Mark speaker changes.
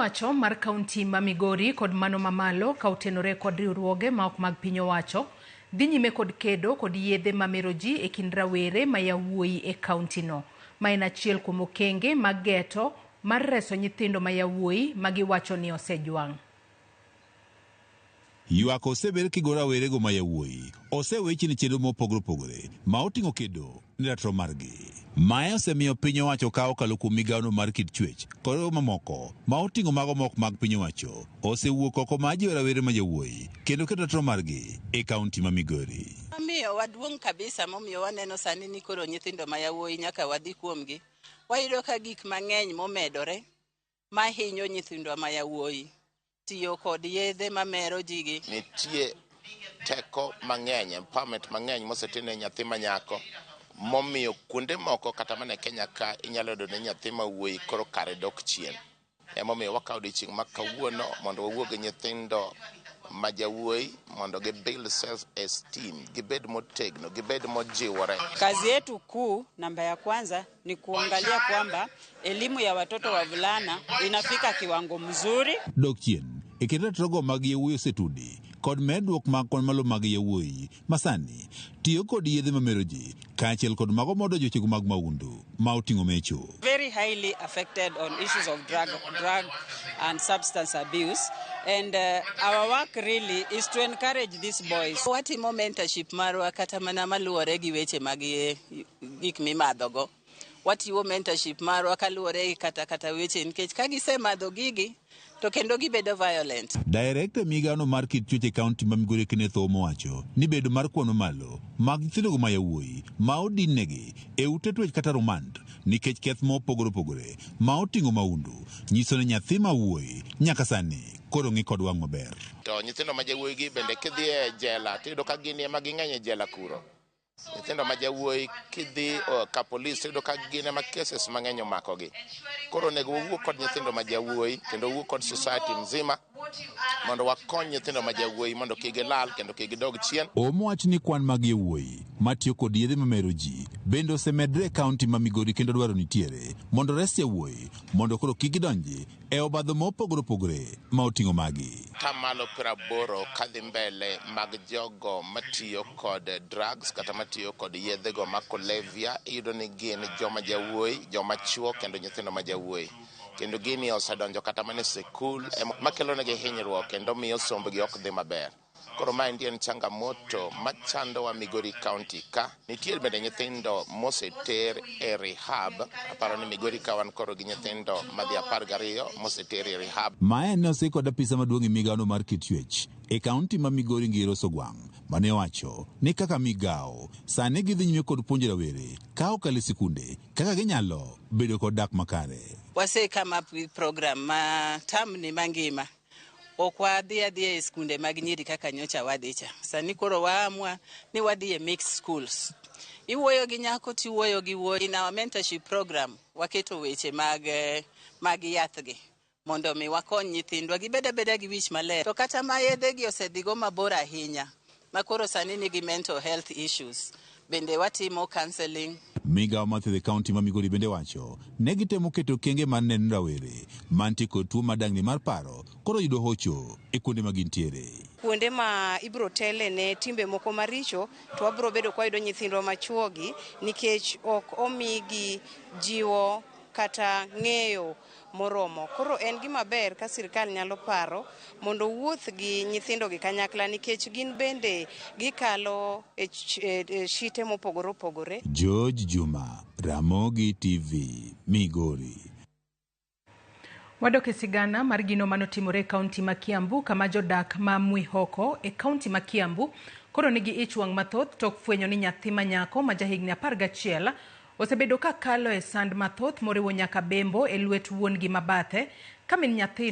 Speaker 1: owacho mar kaunti ma Migori kod mano mamalo ka otenore kod riwruoge ma ok mag piny owacho dhi nyime kod kedo kod yedhe mamero ji e kind rawere ma yawuoyi e kaunti no, ma en achiel kuom okenge mag geto mar reso nyithindo ma yawuoyi ma giwacho ni osejwang'.
Speaker 2: Ywak osebed kigo rawere go ma yawuoyi osewechi ni chenro mopogore opogore ma oting'o kedo ni ratiro margi. Mae osemiyo piny owacho kawo okalo kuom migawono mar kit chwech kod mamoko ma oting'o mago mok mag piny owacho osewuok oko ma jiwo rawere ma yawuoyi kendo kedo ratiro margi e kaunti ma Migori.
Speaker 3: Omiyo waduong' kabisa momiyo waneno sani ni koro nyithindo ma yawuoyi nyaka wadhi kuomgi. Wayudo ka gik mang'eny momedore ma hinyo nyithindo ma yawuoyi. Tiyo kod yedhe mamero jigi.
Speaker 4: Nitie teko mang'eny, empowerment mang'eny mosetine nyathi ma nyako momiyo kuonde moko kata mana Kenya ka inyalo yudo ne nyathi ma wuoyi koro kare dok chien. Emomiyo wakawo odiechieng' ma kawuono mondo wawuog gi nyithindo ma jawuoyi mondo gi build self esteem, gibed motegno, gibed mojiwore.
Speaker 5: Kazi yetu kuu namba ya kwanza ni kuangalia kwamba elimu ya watoto wavulana inafika kiwango mzuri.
Speaker 2: Dok chien e kind ratirogo mag yawuoyi osetudi kod medruok mag kwan malo mag yawuoyi masani tiyo kod yedhe mamero ji kaachiel kod mago modo jochego mag maundu ma oting'o mecho.
Speaker 5: Very highly affected on issues of drug and substance abuse, and our work really is to encourage these boys.
Speaker 3: Watimo mentorship marwa kata mana maluwore gi weche mag gik mimadhogo. Watiwo mentorship marwa kaluwore kata weche nikech ka gisemadho gigi to kendo gibedo violent.
Speaker 2: Director migano mar kit chwech e kaunti ma Migori Kenneth Omo wacho ni bedo mar kuono malo mag nyithindo ma yawuoyi ma odinnegi e ute twech kata rumand nikech keth mopogore opogore ma oting'o maundu nyiso ni nyathi ma wuoyi nyaka sani koro ng'i kod wang' maber.
Speaker 4: To nyithindo ma jawuoyi gi bende kidhi e jela tiyudo ka gin ema ging'eny e jela kuro. Nyithindo ma jawuoyi kidhi ka polis tiyudo ka gin ema cases mang'eny omakogi. Koro nego wawuok kod nyithindo ma jawuoyi kendo wawuok kod society mzima mondo wakony nyithindo ma jawuoyi mondo kik gilal kendo kik gidog chien.
Speaker 2: Omo wacho ni kwan mag yawuoyi matiyo kod yedhe mamero ji bende osemedre e kaunti ma Migori kendo dwaro nitiere mondo res yawuoyi mondo koro kik gidonji e obadho mopogore opogore ma oting'o magi.
Speaker 4: Tamalo 80 kadhi mbele mag jogo matiyo kod drugs kata matiyo kod yedhego ma kolevia iyudo ni gin joma jawuoyi, joma chuo kendo nyithindo ma jawuoyi. Kendo gini osedonjo kata mana e sikul makelo negi hinyruok kendo miyo sombgi ok dhi maber. Koro ma en changamoto machando wa Migori County ka. Nitie bende nyithindo moseter e rehab. Aparo ni Migori ka wan koro gi nyithindo madhi 12 moseter e rehab.
Speaker 2: Mae ne osik kod apisa maduong' e migano mar kit chwech e kaunti ma Migori Ngiro Sogwang' mane wacho ni kaka migawo sani gidhi nyime kod puonjo rawere ka okalo sikunde kaka ginyalo bedo kod dak makare.
Speaker 3: Wase come up with program ma tamni mangima. Ok wadhi e skunde mag nyiri kaka nyocha wadhicha. Sani koro waamua ni wadhi e mixed schools. Iwuoyo gi nyako tiwuoyo gi wuoyi. In our mentorship program waketo weche mag yathgi mondo mi wakony nyithindwa gibeda gi wich maler. To kata ma yedhegi osedhigo mabor ahinya ma koro sani nigi mental health issues. Bende watimo counseling.
Speaker 2: Migawo mathiedho kaunti ma Migori bende wacho ne gitemo keto kenge mar neno rawere mantie kod tuo madang'ni mar paro koro yudo hocho e kuonde ma gintiere.
Speaker 6: Kuonde ma ibro tele ne timbe moko maricho to wabro bedo kwa yudo nyithindwa machuogi nikech ok omigi jiwo kata ng'eyo moromo. Koro en gima ber ka sirkal nyalo paro mondo wuoth gi nyithindo gi kanyakla nikech gin bende gikalo e shite mopogore opogore.
Speaker 2: George Juma, Ramogi TV, Migori.
Speaker 1: Wadok e sigana mar gino manotimore e kaunti ma Kiambu kama jodak ma Mwihoko e kaunti ma Kiambu koro nigi ich wang' mathoth tok fwenyo ni nyathi ma nyako ma jahigni 11 osebedo ka kalo e sand mathoth moriwo nyaka bembo e lwet wuon gi mabathe ka min nyathi